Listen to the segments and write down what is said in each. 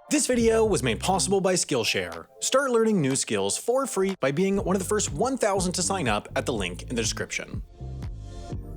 This video was made possible by Skillshare. Start learning new skills for free by being one of the first 1,000 to sign up at the link in the description.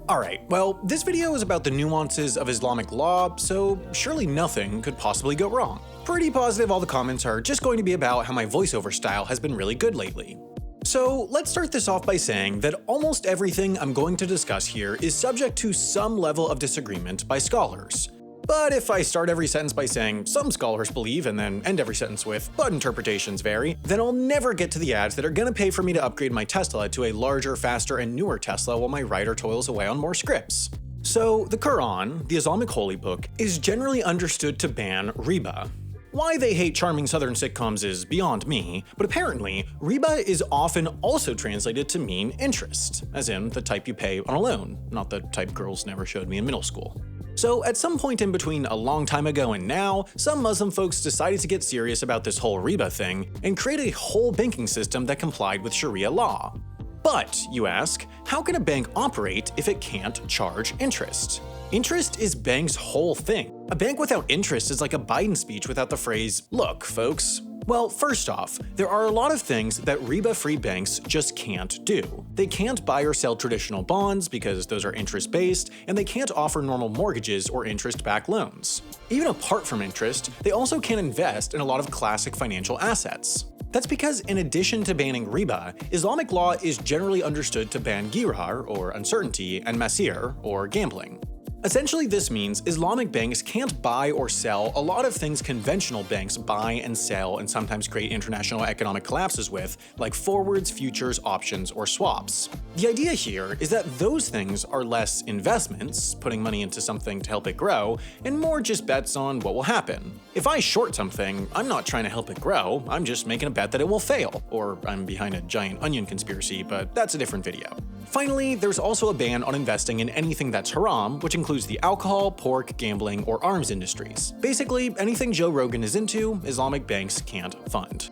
Alright, well, this video is about the nuances of Islamic law, so surely nothing could possibly go wrong. Pretty positive all the comments are just going to be about how my voiceover style has been really good lately. So let's start this off by saying that almost everything I'm going to discuss here is subject to some level of disagreement by scholars. But if I start every sentence by saying some scholars believe and then end every sentence with but interpretations vary, then I'll never get to the ads that are gonna pay for me to upgrade my Tesla to a larger, faster, and newer Tesla while my writer toils away on more scripts. So the Quran, the Islamic holy book, is generally understood to ban riba. Why they hate charming southern sitcoms is beyond me, but apparently, riba is often also translated to mean interest, as in the type you pay on a loan, not the type girls never showed me in middle school. So at some point in between a long time ago and now, some Muslim folks decided to get serious about this whole riba thing and create a whole banking system that complied with Sharia law. But, you ask, how can a bank operate if it can't charge interest? Interest is bank's whole thing. A bank without interest is like a Biden speech without the phrase, "Look, folks." Well, first off, there are a lot of things that riba-free banks just can't do. They can't buy or sell traditional bonds because those are interest-based, and they can't offer normal mortgages or interest-backed loans. Even apart from interest, they also can't invest in a lot of classic financial assets. That's because in addition to banning riba, Islamic law is generally understood to ban ghirar, or uncertainty, and masir, or gambling. Essentially, this means Islamic banks can't buy or sell a lot of things conventional banks buy and sell and sometimes create international economic collapses with, like forwards, futures, options, or swaps. The idea here is that those things are less investments, putting money into something to help it grow, and more just bets on what will happen. If I short something, I'm not trying to help it grow, I'm just making a bet that it will fail, or I'm behind a giant onion conspiracy, but that's a different video. Finally, there's also a ban on investing in anything that's haram, which includes the alcohol, pork, gambling, or arms industries. Basically, anything Joe Rogan is into, Islamic banks can't fund.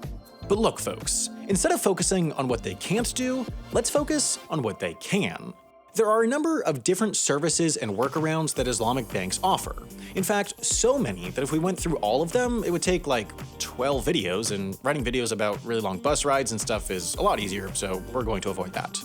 But look, folks, instead of focusing on what they can't do, let's focus on what they can. There are a number of different services and workarounds that Islamic banks offer. In fact, so many that if we went through all of them, it would take like 12 videos, and writing videos about really long bus rides and stuff is a lot easier, so we're going to avoid that.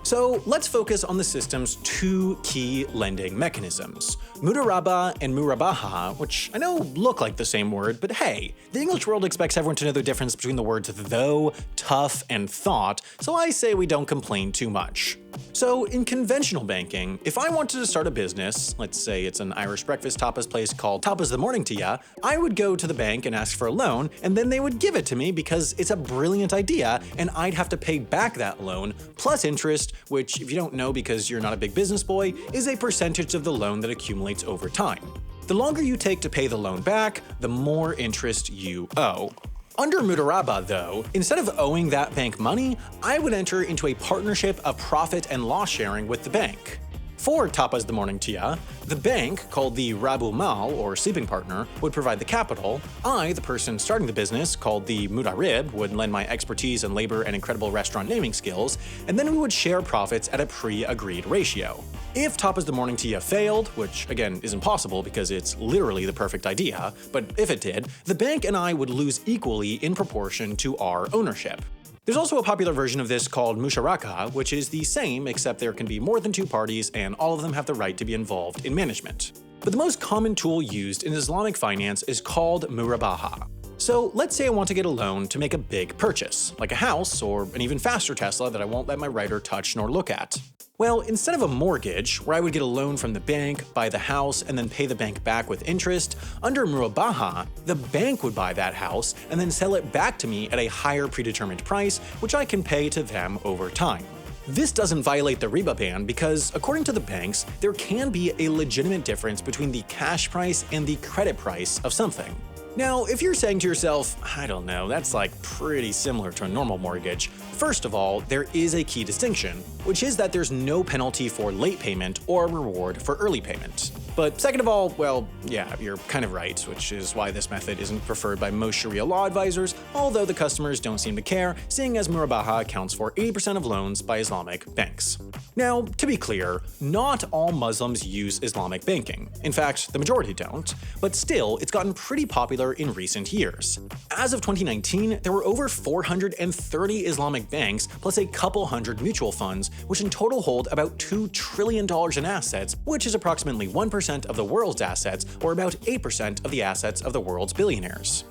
So let's focus on the system's two key lending mechanisms, Mudaraba and Murabaha, which I know look like the same word, but hey, the English world expects everyone to know the difference between the words though, tough, and thought, so I say we don't complain too much. So in conventional banking, if I wanted to start a business, let's say it's an Irish breakfast tapas place called Tapas the Morning to Ya, I would go to the bank and ask for a loan, and then they would give it to me because it's a brilliant idea, and I'd have to pay back that loan, plus interest, which, if you don't know because you're not a big business boy, is a percentage of the loan that accumulates over time. The longer you take to pay the loan back, the more interest you owe. Under Mudaraba, though, instead of owing that bank money, I would enter into a partnership of profit and loss sharing with the bank. For Tapas the Morning to Ya, the bank, called the Rabu Mal, or sleeping partner, would provide the capital. I, the person starting the business, called the Mudarib, would lend my expertise in labor and incredible restaurant naming skills, and then we would share profits at a pre-agreed ratio. If Tapas the Morning to Ya failed, which again is impossible because it's literally the perfect idea, but if it did, the bank and I would lose equally in proportion to our ownership. There's also a popular version of this called Musharaka, which is the same except there can be more than two parties and all of them have the right to be involved in management. But the most common tool used in Islamic finance is called Murabaha. So let's say I want to get a loan to make a big purchase, like a house or an even faster Tesla that I won't let my writer touch nor look at. Well, instead of a mortgage, where I would get a loan from the bank, buy the house, and then pay the bank back with interest, under Murabaha, the bank would buy that house and then sell it back to me at a higher predetermined price, which I can pay to them over time. This doesn't violate the riba ban because, according to the banks, there can be a legitimate difference between the cash price and the credit price of something. Now, if you're saying to yourself, I don't know, that's like pretty similar to a normal mortgage, first of all, there is a key distinction, which is that there's no penalty for late payment or reward for early payment. But second of all, well, yeah, you're kind of right, which is why this method isn't preferred by most Sharia law advisors, although the customers don't seem to care, seeing as Murabaha accounts for 80% of loans by Islamic banks. Now, to be clear, not all Muslims use Islamic banking. In fact, the majority don't, but still, it's gotten pretty popular in recent years. As of 2019, there were over 430 Islamic banks, plus a couple hundred mutual funds, which in total hold about $2 trillion in assets, which is approximately 1% of the world's assets, or about 8% of the assets of the world's billionaires.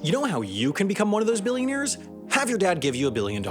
You know how you can become one of those billionaires? Have your dad give you $1 billion.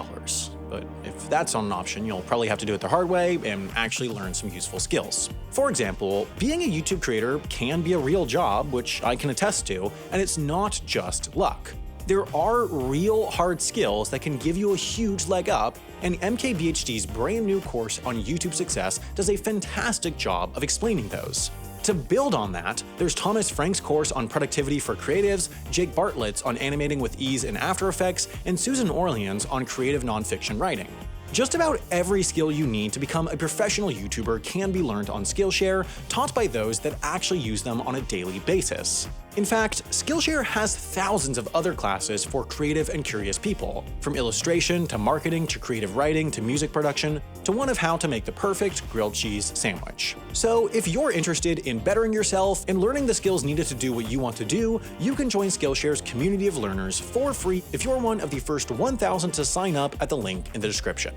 But if that's not an option, you'll probably have to do it the hard way and actually learn some useful skills. For example, being a YouTube creator can be a real job, which I can attest to, and it's not just luck. There are real hard skills that can give you a huge leg up, and MKBHD's brand new course on YouTube success does a fantastic job of explaining those. To build on that, there's Thomas Frank's course on productivity for creatives, Jake Bartlett's on animating with ease in After Effects, and Susan Orlean's on creative nonfiction writing. Just about every skill you need to become a professional YouTuber can be learned on Skillshare, taught by those that actually use them on a daily basis. In fact, Skillshare has thousands of other classes for creative and curious people, from illustration to marketing to creative writing to music production, to one of how to make the perfect grilled cheese sandwich. So if you're interested in bettering yourself and learning the skills needed to do what you want to do, you can join Skillshare's community of learners for free if you're one of the first 1,000 to sign up at the link in the description.